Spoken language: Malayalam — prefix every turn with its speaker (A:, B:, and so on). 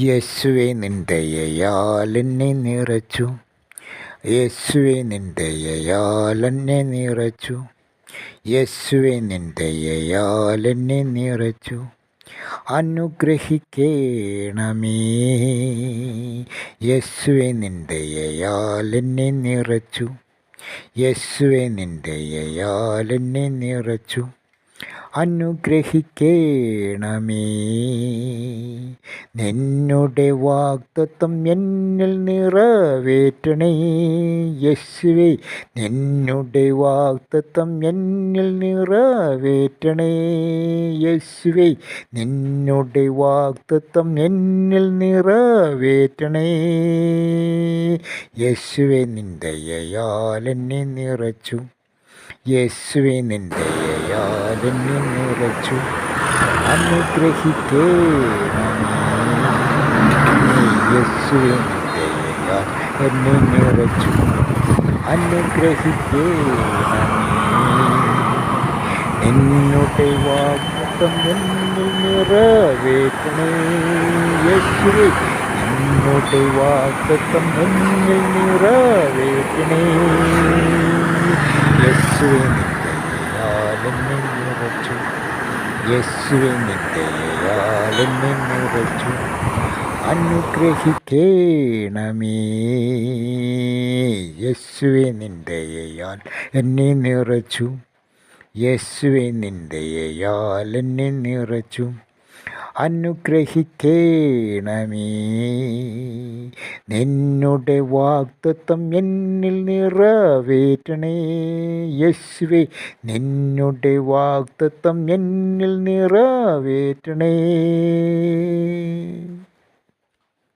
A: യേശുവേ നിൻ ദയയാൽ എന്നെ നിറച്ചു. യേശുവേ നിൻ ദയയാൽ എന്നെ നിറച്ചു. യേശുവേ നിൻ ദയയാൽ എന്നെ നിറച്ചു. അനുഗ്രഹിക്കേണമേ. യേശുവേ നിൻ ദയയാൽ എന്നെ നിറച്ചു. യേശുവേ നിൻ ദയയാൽ എന്നെ നിറച്ചു. അനുഗ്രഹിക്കേണമേ. നിന്നുടെ വാഗ്ദത്തം എന്നിൽ നിറവേറ്റണേ. യേശുവേ നിന്നുടെ വാഗ്ദത്തം എന്നിൽ നിറവേറ്റണേ. യേശുവേ നിന്നുടെ വാഗ്ദത്തം എന്നിൽ നിറവേറ്റണേ. യേശുവേ നിൻ ദയയാൽ എന്നെ നിറച്ചു. യേശുവേ നിൻ ദയയാൽ എന്നെ നിറച്ചു. അനുഗ്രഹിക്കേണമേ. യേശുവേ നിൻ ദയയാൽ എന്നെ നിറച്ചു. അനുഗ്രഹിക്കേണമേ. നിന്നുടെ വാഗ്ദത്തം എന്നിൽ നിറവേറ്റണേ. യേശുവേ നിന്നുടെ വാഗ്ദത്തം എന്നിൽ നിറവേറ്റണേ. യേശുവേ നിൻ ദയയാൽ എന്നെ നിറച്ചു. യേശുവേ നിൻ ദയയാൽ എന്നെ നിറച്ചു. അനുഗ്രഹിക്കേണമേ. യേശുവേ നിൻ ദയയാൽ എന്നെ നിറച്ചു. യേശുവേ നിൻ ദയയാൽ എന്നെ നിറച്ചു. അനുഗ്രഹിക്കേണമേ. നിന്നുടെ വാഗ്ദത്തം എന്നിൽ നിറവേറ്റണേ. യേശുവേ നിന്നുടെ വാഗ്ദത്തം എന്നിൽ നിറവേറ്റണേ.